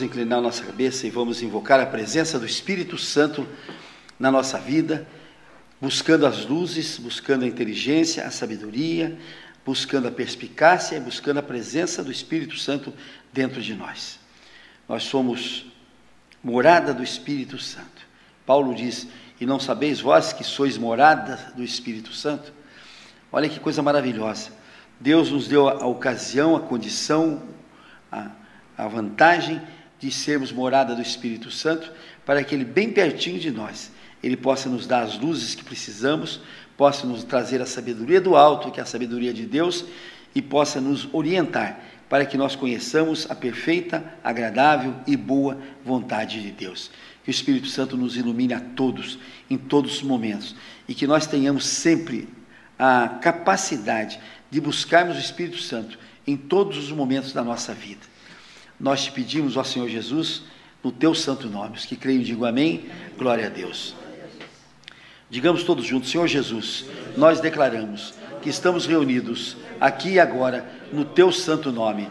Vamos inclinar nossa cabeça e vamos invocar a presença do Espírito Santo na nossa vida, buscando as luzes, buscando a inteligência, a sabedoria, buscando a perspicácia e buscando a presença do Espírito Santo dentro de nós. Nós somos morada do Espírito Santo. Paulo diz: e não sabeis vós que sois morada do Espírito Santo? Olha que coisa maravilhosa. Deus nos deu a ocasião, a condição, a vantagem de sermos morada do Espírito Santo, para que Ele, bem pertinho de nós, Ele possa nos dar as luzes que precisamos, possa nos trazer a sabedoria do alto, que é a sabedoria de Deus, e possa nos orientar, para que nós conheçamos a perfeita, agradável e boa vontade de Deus. Que o Espírito Santo nos ilumine a todos, em todos os momentos, e que nós tenhamos sempre a capacidade de buscarmos o Espírito Santo em todos os momentos da nossa vida. Nós te pedimos, ó Senhor Jesus, no teu santo nome. Os que creem, digam amém. Glória a Deus. Digamos todos juntos: Senhor Jesus, nós declaramos que estamos reunidos aqui e agora no teu santo nome.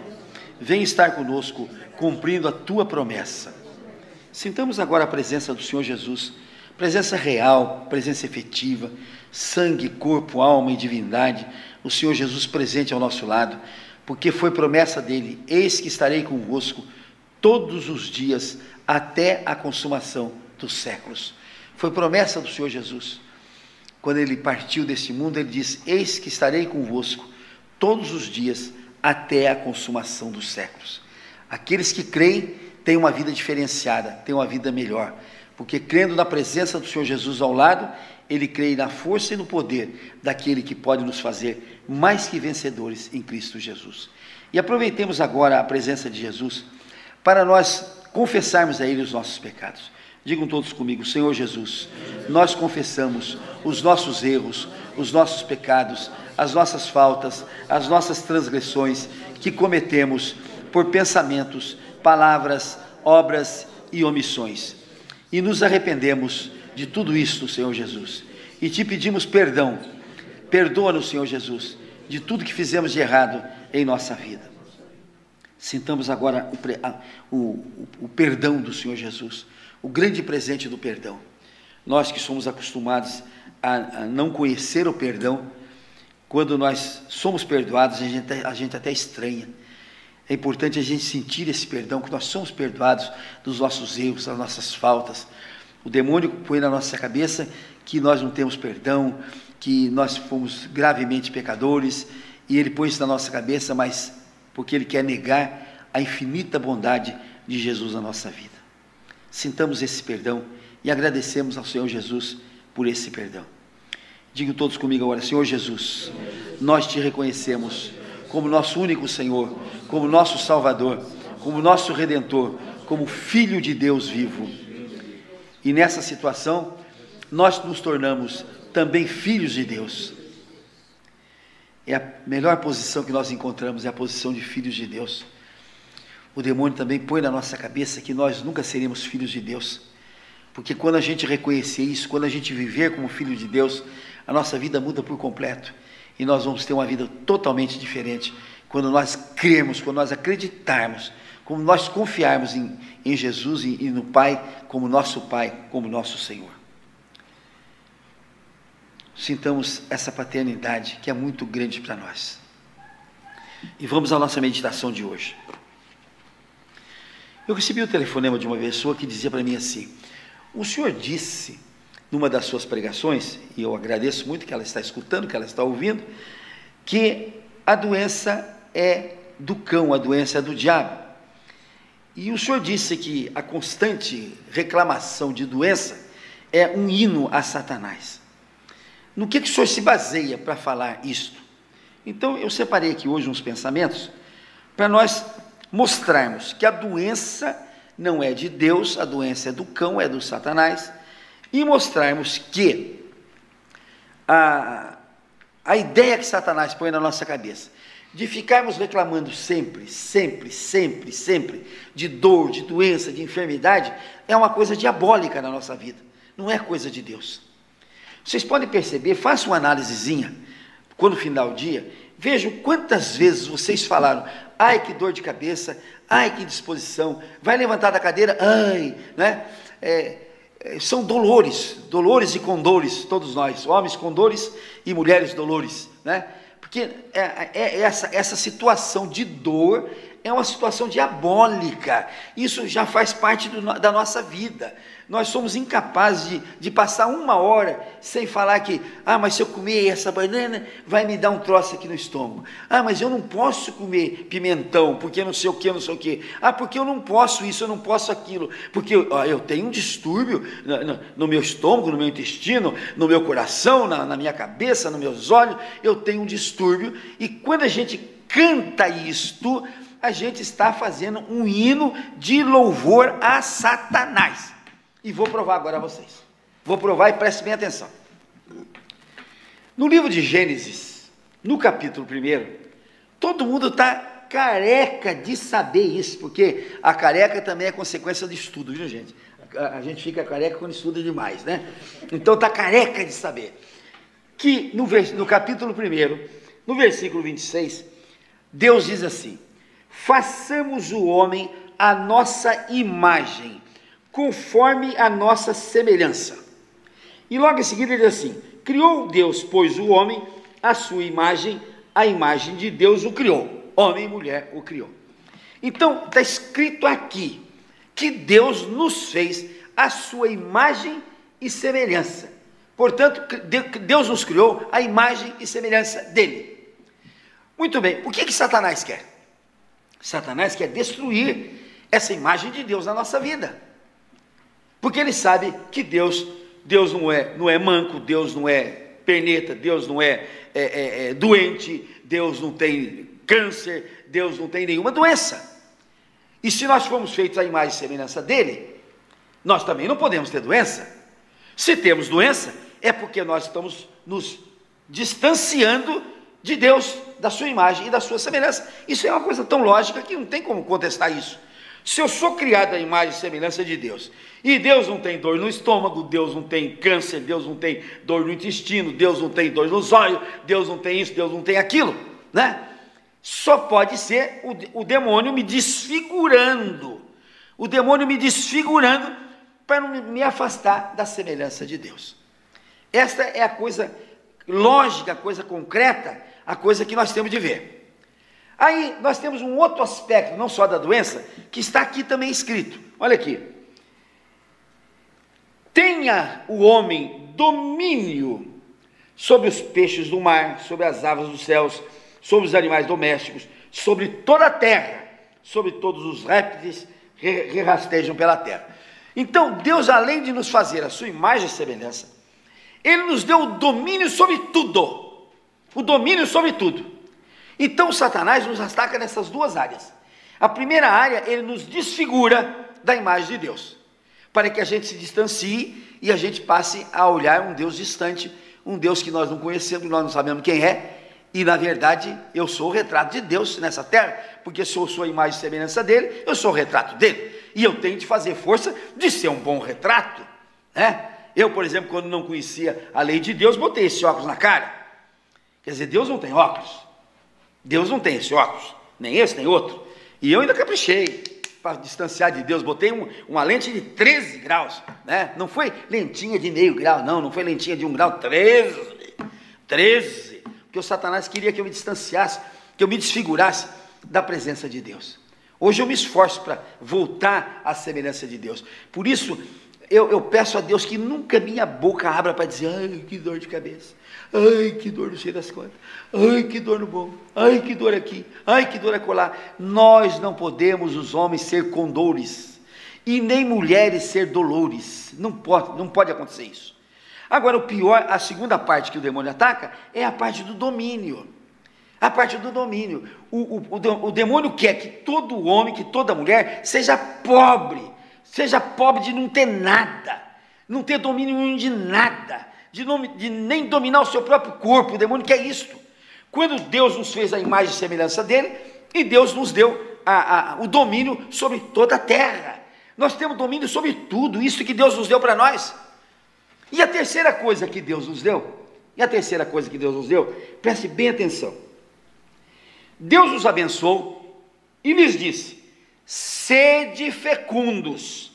Vem estar conosco, cumprindo a tua promessa. Sintamos agora a presença do Senhor Jesus, presença real, presença efetiva, sangue, corpo, alma e divindade, o Senhor Jesus presente ao nosso lado, porque foi promessa dele: eis que estarei convosco todos os dias até a consumação dos séculos. Foi promessa do Senhor Jesus. Quando ele partiu deste mundo, ele disse: eis que estarei convosco todos os dias até a consumação dos séculos. Aqueles que creem têm uma vida diferenciada, têm uma vida melhor, porque crendo na presença do Senhor Jesus ao lado, ele crê na força e no poder daquele que pode nos fazer mais que vencedores em Cristo Jesus. E aproveitemos agora a presença de Jesus para nós confessarmos a Ele os nossos pecados. Digam todos comigo: Senhor Jesus, nós confessamos os nossos erros, os nossos pecados, as nossas faltas, as nossas transgressões que cometemos por pensamentos, palavras, obras e omissões. E nos arrependemos de tudo isto, Senhor Jesus, e te pedimos perdão. Perdoa-nos, Senhor Jesus, de tudo que fizemos de errado em nossa vida. Sintamos agora o perdão do Senhor Jesus, o grande presente do perdão. Nós que somos acostumados a não conhecer o perdão, quando nós somos perdoados, a gente até estranha. É importante a gente sentir esse perdão, que nós somos perdoados dos nossos erros, das nossas faltas. O demônio põe na nossa cabeça que nós não temos perdão, que nós fomos gravemente pecadores, e ele põe isso na nossa cabeça, mas porque ele quer negar a infinita bondade de Jesus na nossa vida. Sintamos esse perdão e agradecemos ao Senhor Jesus por esse perdão. Digam todos comigo agora: Senhor Jesus, nós te reconhecemos como nosso único Senhor, como nosso Salvador, como nosso Redentor, como Filho de Deus vivo. E nessa situação, nós nos tornamos também filhos de Deus. É a melhor posição que nós encontramos, é a posição de filhos de Deus. O demônio também põe na nossa cabeça que nós nunca seremos filhos de Deus, porque quando a gente reconhecer isso, quando a gente viver como filho de Deus, a nossa vida muda por completo, e nós vamos ter uma vida totalmente diferente, quando nós cremos, quando nós acreditarmos, quando nós confiarmos em Jesus e no Pai, como nosso Pai, como nosso Senhor. Sintamos essa paternidade que é muito grande para nós. E vamos à nossa meditação de hoje. Eu recebi o telefonema de uma pessoa que dizia para mim assim: o senhor disse, numa das suas pregações, e eu agradeço muito que ela está escutando, que ela está ouvindo, que a doença é do cão, a doença é do diabo. E o senhor disse que a constante reclamação de doença é um hino a Satanás. No que o senhor se baseia para falar isto? Então, eu separei aqui hoje uns pensamentos para nós mostrarmos que a doença não é de Deus, a doença é do cão, é do Satanás, e mostrarmos que a ideia que Satanás põe na nossa cabeça, de ficarmos reclamando sempre de dor, de doença, de enfermidade, é uma coisa diabólica na nossa vida, não é coisa de Deus. Vocês podem perceber, façam uma análisezinha, quando final do dia, vejam quantas vezes vocês falaram: ai que dor de cabeça, ai que indisposição, vai levantar da cadeira, ai, né? São dolores e condores, todos nós, homens condores e mulheres dolores, né? Porque essa situação de dor é uma situação diabólica, isso já faz parte da nossa vida. Nós somos incapazes de passar uma hora sem falar que, mas se eu comer essa banana, vai me dar um troço aqui no estômago. Mas eu não posso comer pimentão, porque não sei o que, não sei o que. Porque eu não posso isso, eu não posso aquilo, porque eu tenho um distúrbio no meu estômago, no meu intestino, no meu coração, na minha cabeça, nos meus olhos, eu tenho um distúrbio, e quando a gente canta isto, a gente está fazendo um hino de louvor a Satanás. E vou provar agora a vocês. Vou provar e preste bem atenção. No livro de Gênesis, no capítulo 1, todo mundo está careca de saber isso, porque a careca também é consequência de estudo, viu, gente? A gente fica careca quando estuda demais, né? Então está careca de saber que no capítulo 1, no versículo 26, Deus diz assim: façamos o homem à nossa imagem, conforme a nossa semelhança. E logo em seguida ele diz assim: criou Deus, pois, o homem à sua imagem, a imagem de Deus o criou, homem e mulher o criou. Então está escrito aqui que Deus nos fez à sua imagem e semelhança. Portanto, Deus nos criou à imagem e semelhança dele. Muito bem, o que Satanás quer? Satanás quer destruir essa imagem de Deus na nossa vida, porque ele sabe que Deus não é manco, Deus não é perneta, Deus não é doente, Deus não tem câncer, Deus não tem nenhuma doença. E se nós fomos feitos à imagem e semelhança dele, nós também não podemos ter doença. Se temos doença, é porque nós estamos nos distanciando de Deus, da sua imagem e da sua semelhança. Isso é uma coisa tão lógica que não tem como contestar isso. Se eu sou criado à imagem e semelhança de Deus, e Deus não tem dor no estômago, Deus não tem câncer, Deus não tem dor no intestino, Deus não tem dor nos olhos, Deus não tem isso, Deus não tem aquilo, né? Só pode ser o demônio me desfigurando, para não me afastar da semelhança de Deus. Esta é a coisa lógica, a coisa concreta, a coisa que nós temos de ver. Aí nós temos um outro aspecto, não só da doença, que está aqui também escrito. Olha aqui: tenha o homem domínio sobre os peixes do mar, sobre as aves dos céus, sobre os animais domésticos, sobre toda a terra, sobre todos os répteis que rastejam pela terra. Então Deus, além de nos fazer a sua imagem e semelhança, ele nos deu o domínio sobre tudo, Então Satanás nos ataca nessas duas áreas. A primeira área, ele nos desfigura da imagem de Deus, para que a gente se distancie e a gente passe a olhar um Deus distante, um Deus que nós não conhecemos, nós não sabemos quem é, e na verdade eu sou o retrato de Deus nessa terra, porque se eu sou a imagem e semelhança dele, eu sou o retrato dele, e eu tenho de fazer força de ser um bom retrato, né? Eu, por exemplo, quando não conhecia a lei de Deus, botei esse óculos na cara. Quer dizer, Deus não tem óculos, Deus não tem esse óculos, nem esse, nem outro, e eu ainda caprichei para distanciar de Deus, botei uma lente de 13 graus, né? Não foi lentinha de meio grau, não foi lentinha de 1 grau, 13, porque o Satanás queria que eu me distanciasse, que eu me desfigurasse da presença de Deus. Hoje eu me esforço para voltar à semelhança de Deus, por isso eu peço a Deus que nunca minha boca abra para dizer: ai, que dor de cabeça, ai, que dor no cheio das contas, ai, que dor no bom, ai, que dor aqui, ai, que dor acolá. Nós não podemos, os homens, ser condores, e nem mulheres ser dolores, não pode acontecer isso. Agora, o pior, a segunda parte que o demônio ataca, é a parte do domínio. O demônio quer que todo homem, que toda mulher seja pobre de não ter nada, não ter domínio nenhum de nada, de nem dominar o seu próprio corpo. O demônio quer isto. Quando Deus nos fez a imagem e semelhança dele, e Deus nos deu o domínio sobre toda a terra, nós temos domínio sobre tudo, isso que Deus nos deu para nós. E a terceira coisa que Deus nos deu, preste bem atenção, Deus nos abençoou e lhes disse: sede fecundos,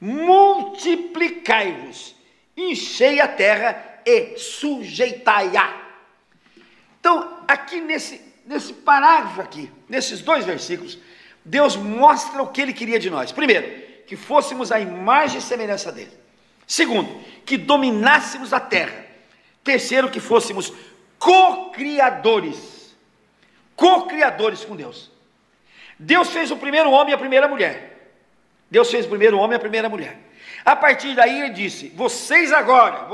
multiplicai-vos, enchei a terra e sujeitai-a. Então, aqui nesse parágrafo aqui, nesses 2 versículos, Deus mostra o que Ele queria de nós. Primeiro, que fôssemos a imagem e semelhança dEle. Segundo, que dominássemos a terra. Terceiro, que fôssemos co-criadores com Deus. Deus fez o primeiro homem e a primeira mulher. Deus fez o primeiro homem e a primeira mulher. A partir daí Ele disse: vocês agora,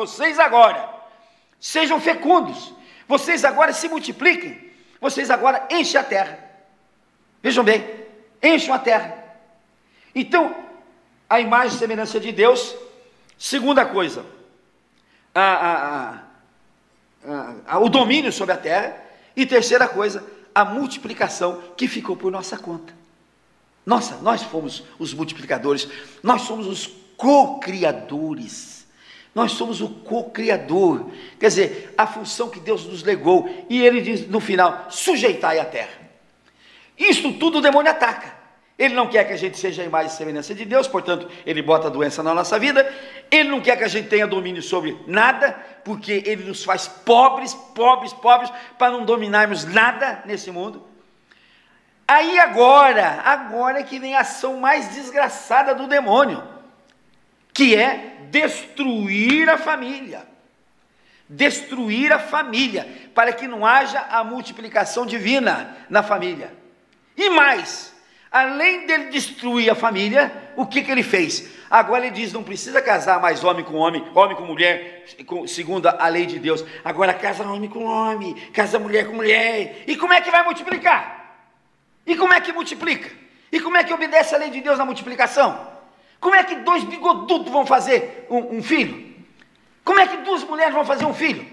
sejam fecundos, vocês agora se multipliquem, vocês agora enchem a terra. Vejam bem, enchem a terra. Então, a imagem e semelhança de Deus. Segunda coisa, o domínio sobre a terra. E terceira coisa, a multiplicação que ficou por nossa conta. Nós fomos os multiplicadores, nós somos os co-criadores, nós somos o co-criador, quer dizer, a função que Deus nos legou. E Ele diz no final: sujeitai a terra. Isto tudo o demônio ataca. Ele não quer que a gente seja a imagem e semelhança de Deus, portanto, ele bota a doença na nossa vida. Ele não quer que a gente tenha domínio sobre nada, porque ele nos faz pobres, para não dominarmos nada nesse mundo. Aí agora é que vem a ação mais desgraçada do demônio, que é destruir a família. Destruir a família, para que não haja a multiplicação divina na família. E mais, além dele destruir a família, o que ele fez? Agora ele diz: não precisa casar mais homem com mulher, segundo a lei de Deus. Agora casa homem com homem, casa mulher com mulher. E como é que vai multiplicar? E como é que multiplica? E como é que obedece a lei de Deus na multiplicação? Como é que 2 bigodudos vão fazer um filho? Como é que 2 mulheres vão fazer um filho?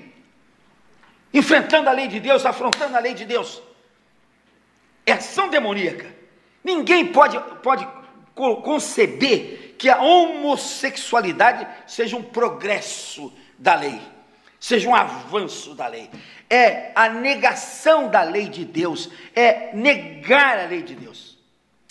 Enfrentando a lei de Deus, afrontando a lei de Deus. É ação demoníaca. Ninguém pode conceber que a homossexualidade seja um progresso da lei, seja um avanço da lei. É a negação da lei de Deus, é negar a lei de Deus.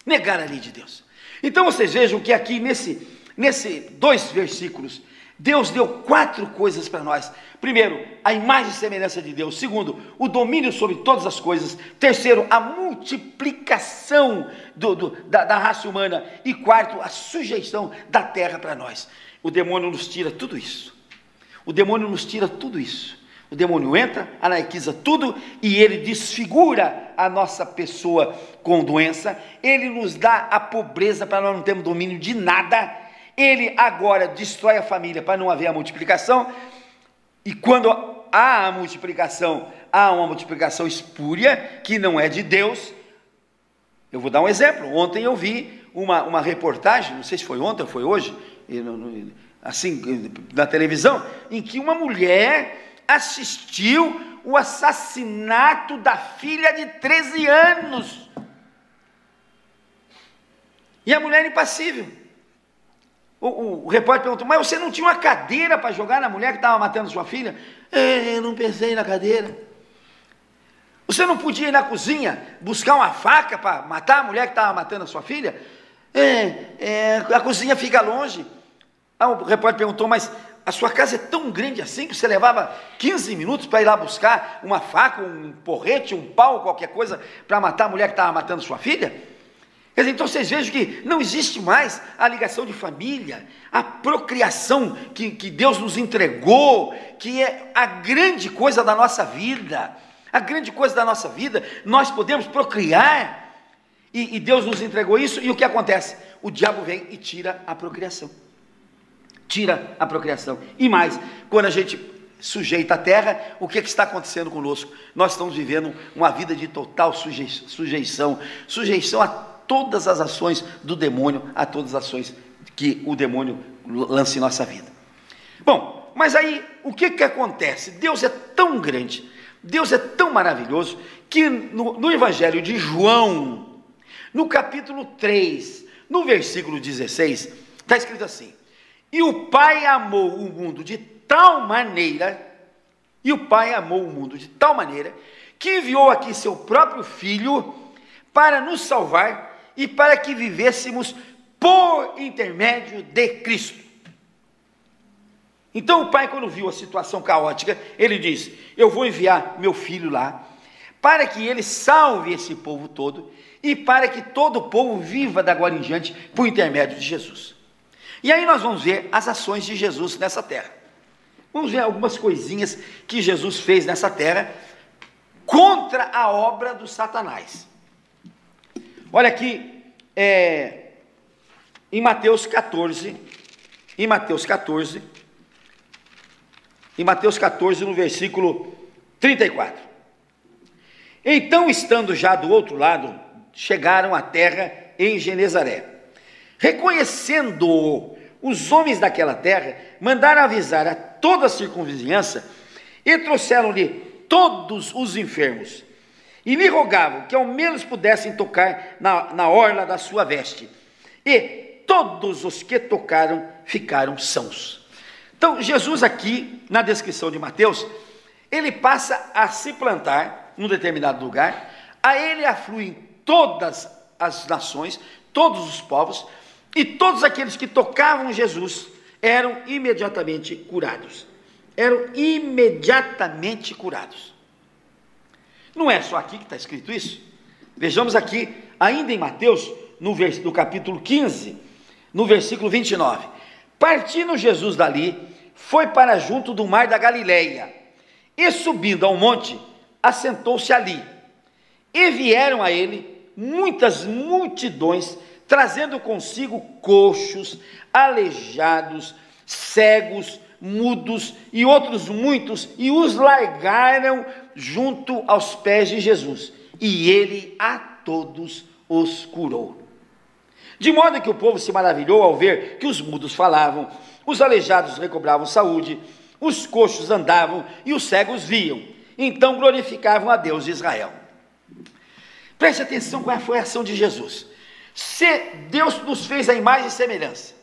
Negar a lei de Deus. Então vocês vejam que aqui nesse 2 versículos, Deus deu 4 coisas para nós. Primeiro, a imagem e semelhança de Deus. Segundo, o domínio sobre todas as coisas. Terceiro, a multiplicação da raça humana. E quarto, a sujeição da terra para nós. O demônio nos tira tudo isso. O demônio nos tira tudo isso. O demônio entra, anarquiza tudo e ele desfigura a nossa pessoa com doença. Ele nos dá a pobreza para nós não termos domínio de nada. Ele agora destrói a família para não haver a multiplicação. E quando há a multiplicação, há uma multiplicação espúria, que não é de Deus. Eu vou dar um exemplo. Ontem eu vi uma reportagem, não sei se foi ontem ou foi hoje, assim, na televisão, em que uma mulher assistiu o assassinato da filha de 13 anos. E a mulher impassível. O repórter perguntou: mas você não tinha uma cadeira para jogar na mulher que estava matando sua filha? Eu não pensei na cadeira. Você não podia ir na cozinha buscar uma faca para matar a mulher que estava matando a sua filha? A cozinha fica longe. O repórter perguntou: mas a sua casa é tão grande assim que você levava 15 minutos para ir lá buscar uma faca, um porrete, um pau, qualquer coisa, para matar a mulher que estava matando sua filha? Quer dizer, então vocês vejam que não existe mais a ligação de família, a procriação que Deus nos entregou, que é a grande coisa da nossa vida. A grande coisa da nossa vida, nós podemos procriar, e Deus nos entregou isso. E o que acontece? O diabo vem e tira a procriação. Tira a procriação. E mais, quando a gente sujeita a terra, o que está acontecendo conosco? Nós estamos vivendo uma vida de total sujeição a todas as ações do demônio, a todas as ações que o demônio lança em nossa vida. Bom, mas aí, o que acontece? Deus é tão grande, Deus é tão maravilhoso, que no Evangelho de João, no capítulo 3, no versículo 16, está escrito assim: e o Pai amou o mundo de tal maneira, que enviou aqui seu próprio Filho, para nos salvar e para que vivêssemos por intermédio de Cristo. Então o pai, quando viu a situação caótica, ele diz: eu vou enviar meu filho lá, para que ele salve esse povo todo, e para que todo o povo viva da agora em diante, por intermédio de Jesus. E aí nós vamos ver as ações de Jesus nessa terra. Vamos ver algumas coisinhas que Jesus fez nessa terra, contra a obra do Satanás. Olha aqui, em Mateus 14, no versículo 34. Então, estando já do outro lado, chegaram à terra em Genezaré. Reconhecendo-o, os homens daquela terra mandaram avisar a toda a circunvizinhança e trouxeram-lhe todos os enfermos e lhe rogavam que ao menos pudessem tocar na orla da sua veste. E todos os que tocaram ficaram sãos. Então, Jesus aqui, na descrição de Mateus, ele passa a se plantar num determinado lugar, a ele afluem todas as nações, todos os povos, e todos aqueles que tocavam Jesus eram imediatamente curados. Não é só aqui que está escrito isso? Vejamos aqui, ainda em Mateus, no capítulo 15, no versículo 29. Partindo Jesus dali, foi para junto do mar da Galileia, e subindo ao monte, assentou-se ali. E vieram a ele muitas multidões, trazendo consigo coxos, aleijados, cegos, mudos e outros muitos, e os largaram junto aos pés de Jesus, e ele a todos os curou. De modo que o povo se maravilhou ao ver que os mudos falavam, os aleijados recobravam saúde, os coxos andavam e os cegos viam. Então glorificavam a Deus de Israel. Preste atenção qual foi a ação de Jesus. Se Deus nos fez a imagem e semelhança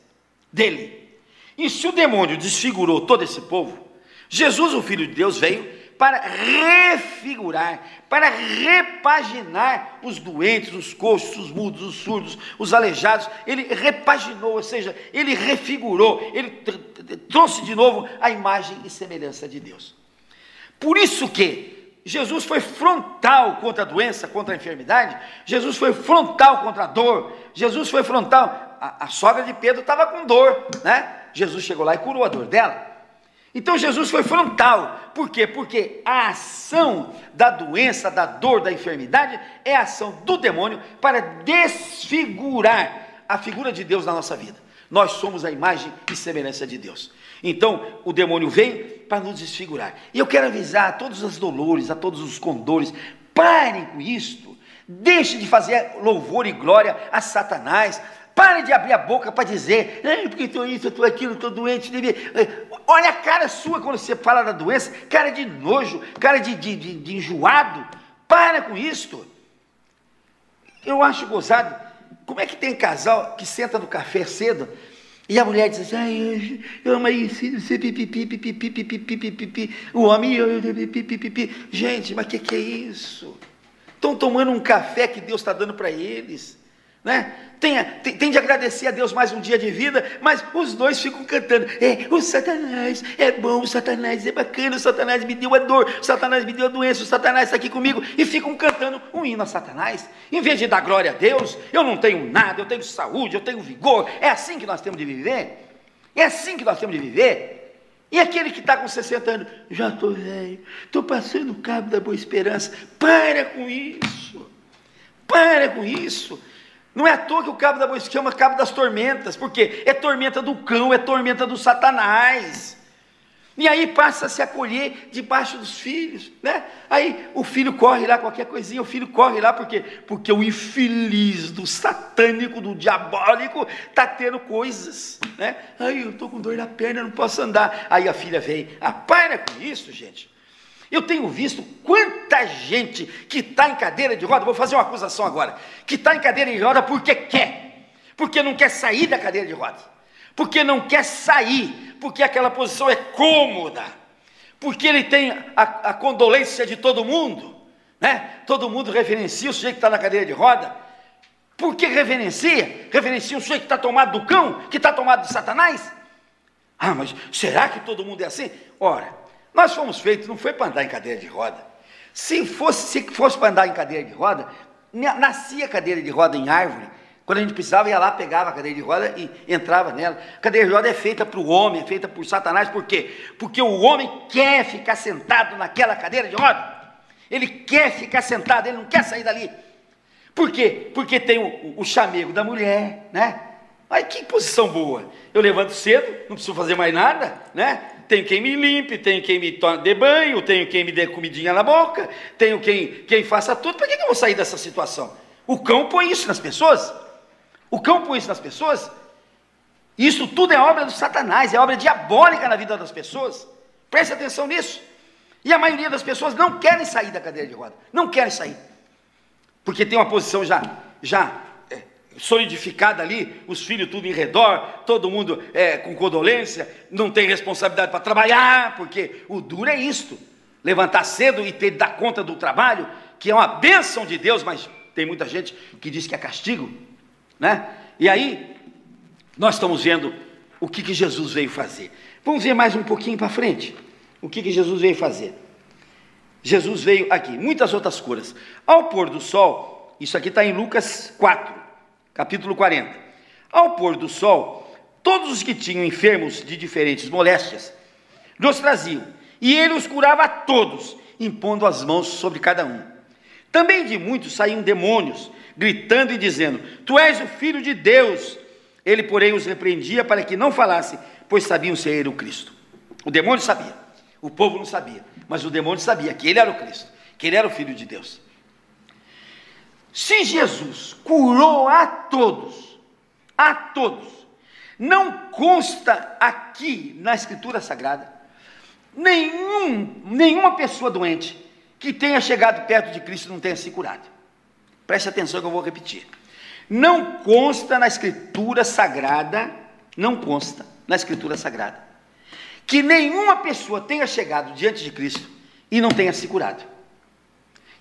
dele, e se o demônio desfigurou todo esse povo, Jesus, o Filho de Deus, veio para refigurar, para repaginar os doentes, os coxos, os mudos, os surdos, os aleijados. Ele repaginou, ou seja, ele refigurou, ele trouxe de novo a imagem e semelhança de Deus. Por isso que Jesus foi frontal contra a doença, contra a enfermidade. Jesus foi frontal contra a dor. Jesus foi frontal. A sogra de Pedro estava com dor, né? Jesus chegou lá e curou a dor dela. Então Jesus foi frontal. Por quê? Porque a ação da doença, da dor, da enfermidade é a ação do demônio para desfigurar a figura de Deus na nossa vida. Nós somos a imagem e semelhança de Deus. Então o demônio vem para nos desfigurar. E eu quero avisar a todos os dolores, a todos os condores: parem com isto. Deixe de fazer louvor e glória a Satanás. Pare de abrir a boca para dizer: porque estou isso, estou aquilo, estou doente. Olha a cara sua quando você fala da doença, cara de nojo, cara de enjoado. Para com isto. Eu acho gozado. Como é que tem casal que senta no café cedo e a mulher diz assim: eu amo isso, o homem, gente, mas que é isso? Estão tomando um café que Deus está dando para eles, né? Tem de agradecer a Deus mais um dia de vida, mas os dois ficam cantando: o Satanás é bom, o Satanás é bacana, o Satanás me deu a dor, o Satanás me deu a doença, o Satanás está aqui comigo, e ficam cantando um hino a Satanás, em vez de dar glória a Deus. Eu não tenho nada, eu tenho saúde, eu tenho vigor. É assim que nós temos de viver? É assim que nós temos de viver? E aquele que está com 60 anos: já estou velho, estou passando o cabo da boa esperança. Para com isso, para com isso. Não é à toa que o cabo da boa esperança chama cabo das tormentas, porque é tormenta do cão, é tormenta do Satanás. E aí passa a se acolher debaixo dos filhos, né? Aí o filho corre lá, qualquer coisinha, o filho corre lá, porque o infeliz do satânico, do diabólico, está tendo coisas, né? Aí eu estou com dor na perna, não posso andar. Aí a filha vem: para com isso, gente. Eu tenho visto quanta gente que está em cadeira de roda, vou fazer uma acusação agora, que está em cadeira de roda porque quer, porque não quer sair da cadeira de roda, porque não quer sair, porque aquela posição é cômoda, porque ele tem a condolência de todo mundo, né? Todo mundo reverencia o sujeito que está na cadeira de roda. Por que reverencia? Reverencia o sujeito que está tomado do cão, que está tomado de Satanás? Ah, mas será que todo mundo é assim? Ora, nós fomos feitos, não foi para andar em cadeira de roda. Se fosse para andar em cadeira de roda, nascia cadeira de roda em árvore. Quando a gente precisava, ia lá, pegava a cadeira de roda e entrava nela. A cadeira de roda é feita para o homem, é feita por Satanás. Por quê? Porque o homem quer ficar sentado naquela cadeira de roda. Ele quer ficar sentado, ele não quer sair dali. Por quê? Porque tem o chamego da mulher, né? Ai, que posição boa. Eu levanto cedo, não preciso fazer mais nada, né? Tenho quem me limpe, tenho quem me dê banho, tenho quem me dê comidinha na boca, tenho quem faça tudo. Por que eu vou sair dessa situação? O cão põe isso nas pessoas. O cão põe isso nas pessoas. Isso tudo é obra do Satanás, é obra diabólica na vida das pessoas. Preste atenção nisso. E a maioria das pessoas não querem sair da cadeira de roda. Não querem sair. Porque tem uma posição já solidificada ali, os filhos tudo em redor, todo mundo com condolência, não tem responsabilidade para trabalhar, porque o duro é isto, levantar cedo e ter de dar conta do trabalho, que é uma bênção de Deus, mas tem muita gente que diz que é castigo, né? E aí, nós estamos vendo o que Jesus veio fazer. Vamos ver mais um pouquinho para frente, o que Jesus veio fazer. Jesus veio aqui, muitas outras curas. Ao pôr do sol, isso aqui está em Lucas 4, capítulo 40. Ao pôr do sol, todos os que tinham enfermos de diferentes moléstias, los traziam, e ele os curava a todos, impondo as mãos sobre cada um. Também de muitos saíam demônios, gritando e dizendo: Tu és o Filho de Deus. Ele, porém, os repreendia para que não falassem, pois sabiam ser ele o Cristo. O demônio sabia, o povo não sabia, mas o demônio sabia que ele era o Cristo, que ele era o Filho de Deus. Se Jesus curou a todos, não consta aqui na Escritura Sagrada, nenhuma pessoa doente que tenha chegado perto de Cristo não tenha se curado. Preste atenção que eu vou repetir. Não consta na Escritura Sagrada, que nenhuma pessoa tenha chegado diante de Cristo e não tenha se curado.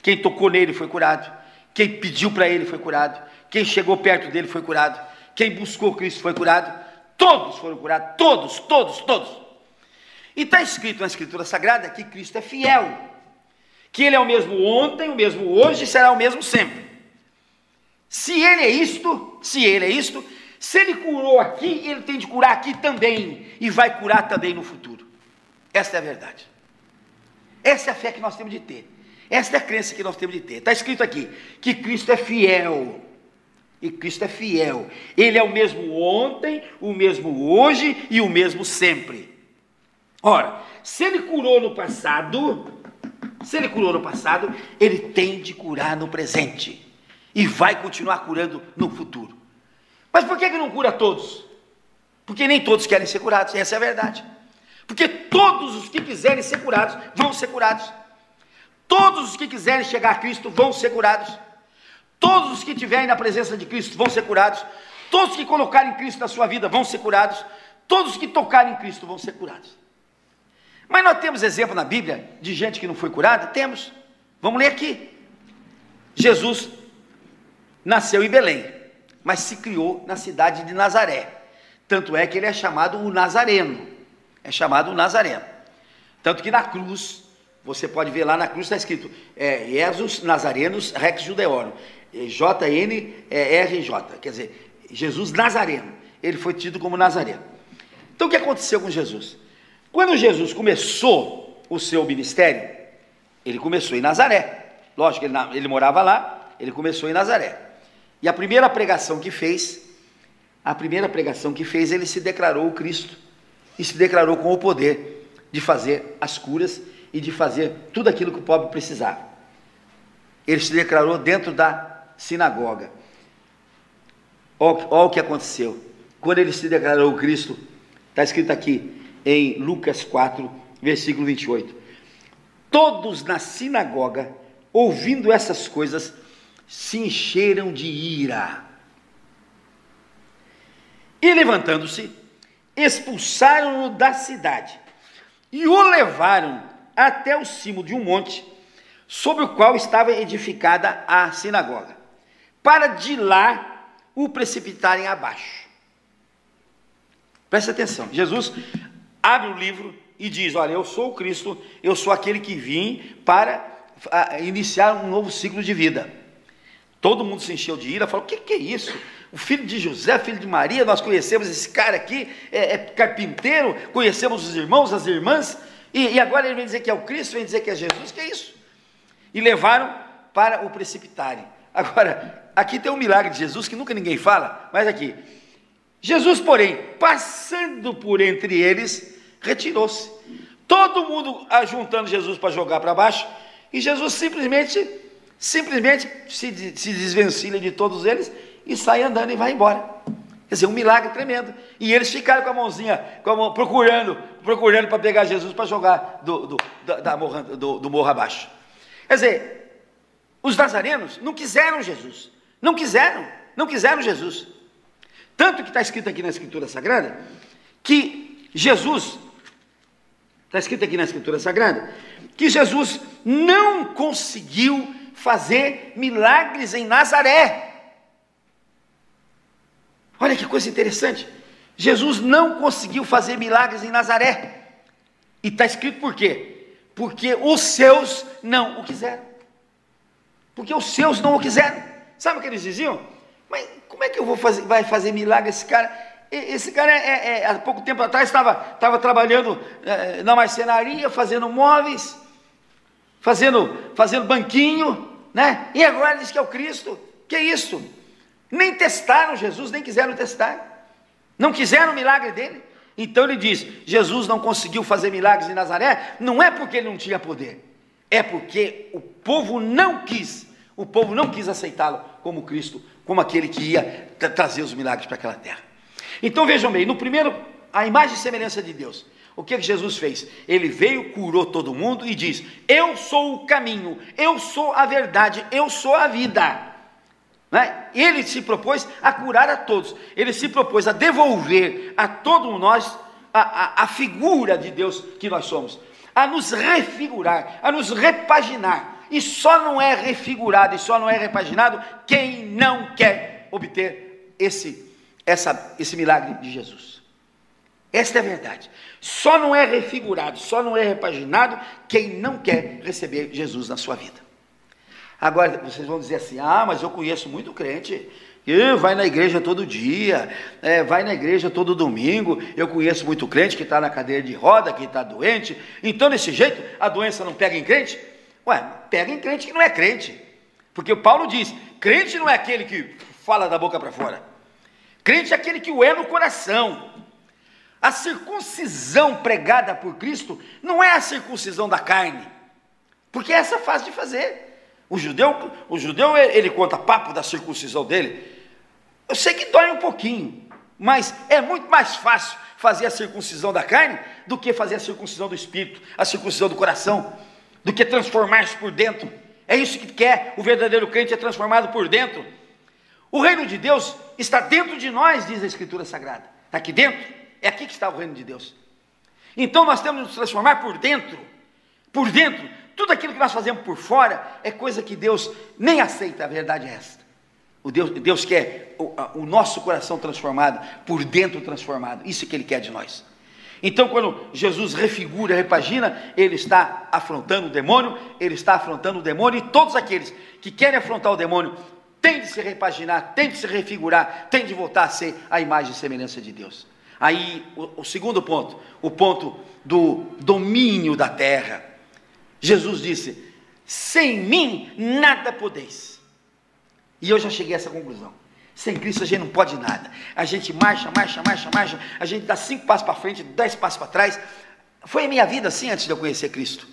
Quem tocou nele foi curado, quem pediu para ele foi curado, quem chegou perto dele foi curado, quem buscou Cristo foi curado, todos foram curados, todos. E está escrito na Escritura Sagrada que Cristo é fiel, que ele é o mesmo ontem, o mesmo hoje e será o mesmo sempre. Se ele é isto, se ele curou aqui, ele tem de curar aqui também, e vai curar também no futuro. Esta é a verdade. Essa é a fé que nós temos de ter. Esta é a crença que nós temos de ter. Está escrito aqui, que Cristo é fiel. E Cristo é fiel. Ele é o mesmo ontem, o mesmo hoje e o mesmo sempre. Ora, se ele curou no passado, ele tem de curar no presente. E vai continuar curando no futuro. Mas por que não cura todos? Porque nem todos querem ser curados, essa é a verdade. Porque todos os que quiserem ser curados, vão ser curados. Todos os que quiserem chegar a Cristo, vão ser curados. Todos os que estiverem na presença de Cristo, vão ser curados. Todos os que colocarem Cristo na sua vida, vão ser curados. Todos os que tocarem em Cristo, vão ser curados. Mas nós temos exemplo na Bíblia, de gente que não foi curada? Temos. Vamos ler aqui. Jesus nasceu em Belém, mas se criou na cidade de Nazaré. Tanto é que ele é chamado o Nazareno. Tanto que na cruz, você pode ver lá na cruz, está escrito Jesus Nazarenus Rex Judeorum, JNRJ, quer dizer, Jesus Nazareno. Ele foi tido como Nazareno. Então o que aconteceu com Jesus? Quando Jesus começou o seu ministério, ele começou em Nazaré. Lógico, ele morava lá, ele começou em Nazaré. E a primeira pregação que fez, ele se declarou o Cristo, e se declarou com o poder de fazer as curas e de fazer tudo aquilo que o pobre precisava. Ele se declarou dentro da sinagoga. Olha o que aconteceu. Quando ele se declarou o Cristo, está escrito aqui em Lucas 4, versículo 28. Todos na sinagoga, ouvindo essas coisas, se encheram de ira. E levantando-se, expulsaram-no da cidade e o levaram até o cimo de um monte, sobre o qual estava edificada a sinagoga, para de lá o precipitarem abaixo. Preste atenção, Jesus abre o livro e diz: olha, eu sou o Cristo, eu sou aquele que vim para iniciar um novo ciclo de vida. Todo mundo se encheu de ira, falou: o que é isso? O filho de José, filho de Maria, nós conhecemos esse cara aqui, é carpinteiro, conhecemos os irmãos, as irmãs, e agora ele vem dizer que é o Cristo, vem dizer que é Jesus, que é isso? E levaram para o precipitarem. Agora, aqui tem um milagre de Jesus que nunca ninguém fala, mas aqui, Jesus, porém, passando por entre eles, retirou-se. Todo mundo ajuntando Jesus para jogar para baixo, e Jesus simplesmente se desvencilha de todos eles e sai andando e vai embora. Quer dizer, um milagre tremendo. E eles ficaram com a mãozinha, procurando para pegar Jesus para jogar do morro abaixo. Quer dizer, os nazarenos não quiseram Jesus, não quiseram Jesus. Tanto que está escrito aqui na Escritura Sagrada, que Jesus, está escrito aqui na Escritura Sagrada, que Jesus não conseguiu fazer milagres em Nazaré. Olha que coisa interessante, Jesus não conseguiu fazer milagres em Nazaré, e está escrito por quê? Porque os seus não o quiseram, porque os seus não o quiseram. Sabe o que eles diziam? Mas como é que vai fazer milagre esse cara? Esse cara, há pouco tempo atrás, estava trabalhando na marcenaria, fazendo móveis, fazendo banquinho, né? E agora diz que é o Cristo. Que é isso? Nem testaram Jesus, nem quiseram testar, não quiseram o milagre dele. Então ele diz: Jesus não conseguiu fazer milagres em Nazaré, não é porque ele não tinha poder, é porque o povo não quis aceitá-lo como Cristo, como aquele que ia trazer os milagres para aquela terra. Então vejam bem, no primeiro, a imagem e semelhança de Deus, o que Jesus fez? Ele veio, curou todo mundo e diz: eu sou o caminho, eu sou a verdade, eu sou a vida. Ele se propôs a curar a todos, ele se propôs a devolver a todos nós a figura de Deus que nós somos, a nos refigurar, a nos repaginar. E só não é refigurado e só não é repaginado quem não quer obter esse milagre de Jesus. Esta é a verdade. Só não é refigurado, só não é repaginado quem não quer receber Jesus na sua vida. Agora, vocês vão dizer assim: mas eu conheço muito crente, que vai na igreja todo dia, vai na igreja todo domingo, eu conheço muito crente que está na cadeira de roda, que está doente, então desse jeito a doença não pega em crente? Pega em crente que não é crente, porque o Paulo diz: crente não é aquele que fala da boca para fora, crente é aquele que o é no coração. A circuncisão pregada por Cristo não é a circuncisão da carne, porque essa é fácil de fazer. O judeu ele conta papo da circuncisão dele. Eu sei que dói um pouquinho, mas é muito mais fácil fazer a circuncisão da carne do que fazer a circuncisão do espírito, a circuncisão do coração, do que transformar-se por dentro. É isso que quer o verdadeiro crente, é transformado por dentro. O reino de Deus está dentro de nós, diz a Escritura Sagrada. Está aqui dentro, é aqui que está o reino de Deus. Então nós temos que nos transformar por dentro, por dentro. Tudo aquilo que nós fazemos por fora é coisa que Deus nem aceita, a verdade é esta. Deus quer o nosso coração transformado, por dentro transformado, isso que Ele quer de nós. Então quando Jesus refigura, repagina, Ele está afrontando o demônio, e todos aqueles que querem afrontar o demônio, têm de se repaginar, têm de se refigurar, têm de voltar a ser a imagem e semelhança de Deus. Aí o segundo ponto, o ponto do domínio da terra. Jesus disse: sem mim nada podeis. E eu já cheguei a essa conclusão. Sem Cristo a gente não pode nada. A gente marcha, a gente dá 5 passos para frente, 10 passos para trás. Foi a minha vida assim antes de eu conhecer Cristo.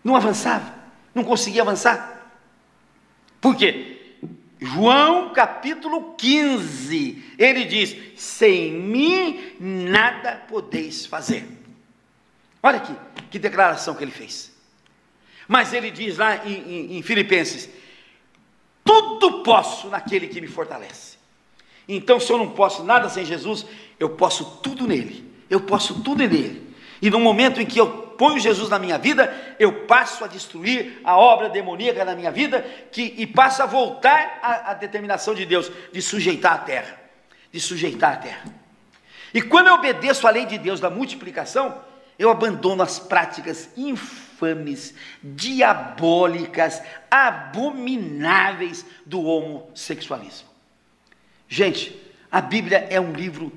Não avançava, não conseguia avançar. Por quê? João capítulo 15, ele diz: sem mim nada podeis fazer. Olha aqui, que declaração que ele fez. Mas ele diz lá em Filipenses: tudo posso naquele que me fortalece. Então, se eu não posso nada sem Jesus, eu posso tudo nele. Eu posso tudo nele. E no momento em que eu ponho Jesus na minha vida, eu passo a destruir a obra demoníaca na minha vida, e passo a voltar à determinação de Deus, de sujeitar a terra, e quando eu obedeço à lei de Deus da multiplicação, eu abandono as práticas infames, diabólicas, abomináveis do homossexualismo. Gente, a Bíblia é um livro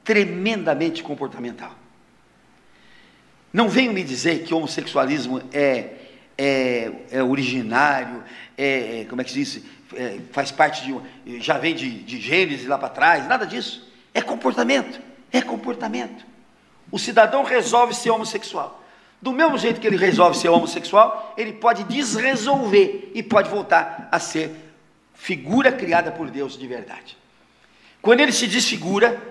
tremendamente comportamental. Não venham me dizer que o homossexualismo é originário, como é que se diz, faz parte já vem de Gênesis lá para trás, nada disso. É comportamento. O cidadão resolve ser homossexual. Do mesmo jeito que ele resolve ser homossexual, ele pode desresolver e pode voltar a ser figura criada por Deus de verdade. Quando ele se desfigura,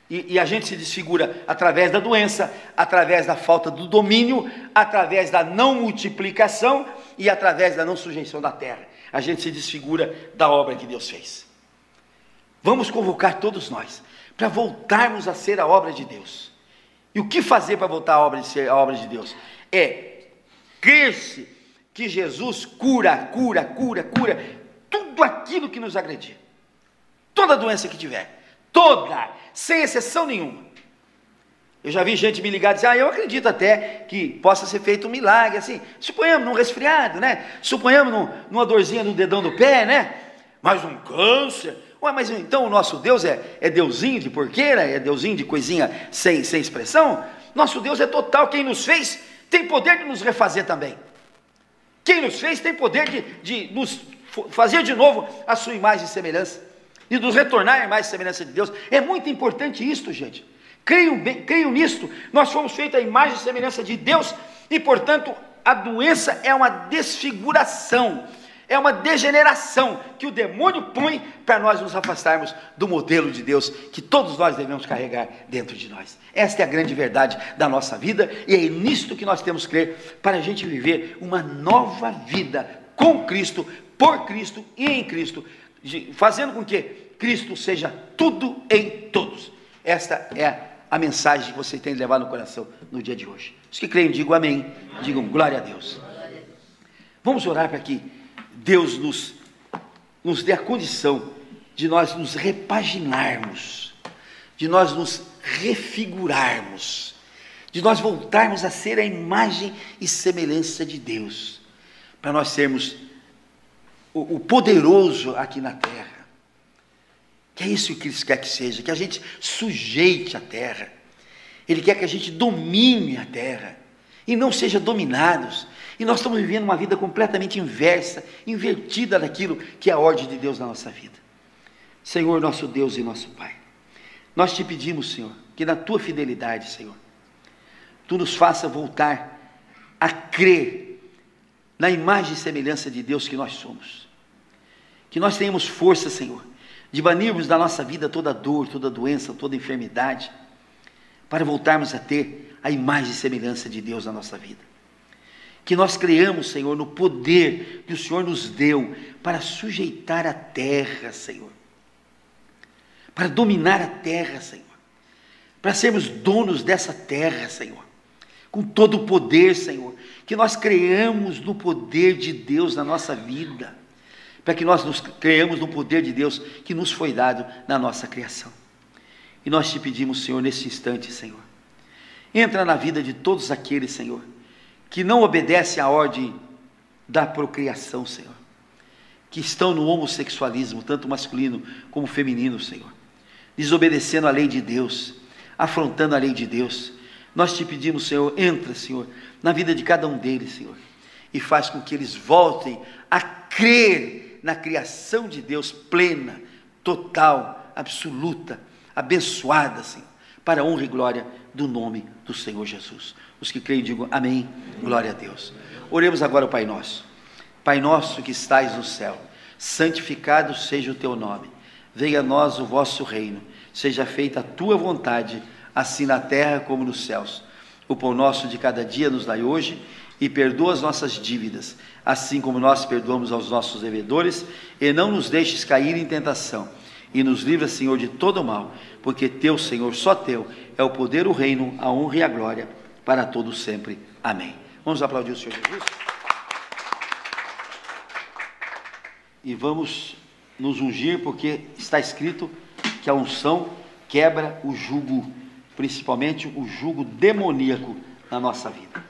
e a gente se desfigura através da doença, através da falta do domínio, através da não multiplicação e através da não sujeição da terra, a gente se desfigura da obra que Deus fez. Vamos convocar todos nós para voltarmos a ser a obra de Deus. E o que fazer para voltar a ser a obra de Deus? É crer-se que Jesus cura tudo aquilo que nos agredir, toda doença que tiver, toda, sem exceção nenhuma. Eu já vi gente me ligar e dizer, eu acredito até que possa ser feito um milagre, assim, suponhamos num resfriado, né? Suponhamos numa dorzinha no dedão do pé, né? Mas um câncer. Ué, mas então o nosso Deus é deusinho de porqueira? É deusinho de coisinha sem expressão? Nosso Deus é total. Quem nos fez tem poder de nos refazer também. Quem nos fez tem poder de nos fazer de novo a sua imagem e semelhança, e nos retornar a imagem e semelhança de Deus. É muito importante isto, gente. Creiam nisto. Nós fomos feitos a imagem e semelhança de Deus, e portanto a doença é uma desfiguração, é uma degeneração que o demônio põe para nós nos afastarmos do modelo de Deus que todos nós devemos carregar dentro de nós. Esta é a grande verdade da nossa vida, e é nisto que nós temos que crer para a gente viver uma nova vida com Cristo, por Cristo e em Cristo, fazendo com que Cristo seja tudo em todos. Esta é a mensagem que você tem de levar no coração no dia de hoje. Os que creem, digam amém, digam glória a Deus. Vamos orar para que Deus nos dê a condição de nós nos repaginarmos, de nós nos refigurarmos, de nós voltarmos a ser a imagem e semelhança de Deus, para nós sermos o poderoso aqui na terra. Que é isso que Cristo quer que seja, que a gente sujeite a terra. Ele quer que a gente domine a terra e não seja dominados. E nós estamos vivendo uma vida completamente inversa, invertida daquilo que é a ordem de Deus na nossa vida. Senhor, nosso Deus e nosso Pai, nós te pedimos, Senhor, que na tua fidelidade, Senhor, tu nos faça voltar a crer na imagem e semelhança de Deus que nós somos. Que nós tenhamos força, Senhor, de banirmos da nossa vida toda dor, toda doença, toda enfermidade, para voltarmos a ter a imagem e semelhança de Deus na nossa vida. Que nós creamos, Senhor, no poder que o Senhor nos deu para sujeitar a terra, Senhor, para dominar a terra, Senhor, para sermos donos dessa terra, Senhor, com todo o poder, Senhor. Que nós creamos no poder de Deus na nossa vida, para que nós creamos no poder de Deus que nos foi dado na nossa criação. E nós te pedimos, Senhor, nesse instante, Senhor, entra na vida de todos aqueles, Senhor, que não obedecem à ordem da procriação, Senhor, que estão no homossexualismo, tanto masculino como feminino, Senhor, desobedecendo a lei de Deus, afrontando a lei de Deus. Nós te pedimos, Senhor, entra, Senhor, na vida de cada um deles, Senhor, e faz com que eles voltem a crer na criação de Deus plena, total, absoluta, abençoada, Senhor, para a honra e glória do nome do Senhor Jesus. Os que creem digam amém, glória a Deus. Oremos agora ao Pai Nosso. Pai nosso que estais no céu, santificado seja o teu nome, venha a nós o vosso reino, seja feita a tua vontade, assim na terra como nos céus. O pão nosso de cada dia nos dai hoje, e perdoa as nossas dívidas, assim como nós perdoamos aos nossos devedores, e não nos deixes cair em tentação, e nos livra, Senhor, de todo mal, porque teu, Senhor, só teu, é o poder, o reino, a honra e a glória, para todos sempre. Amém. Vamos aplaudir o Senhor Jesus? E vamos nos ungir, porque está escrito que a unção quebra o jugo, principalmente o jugo demoníaco na nossa vida.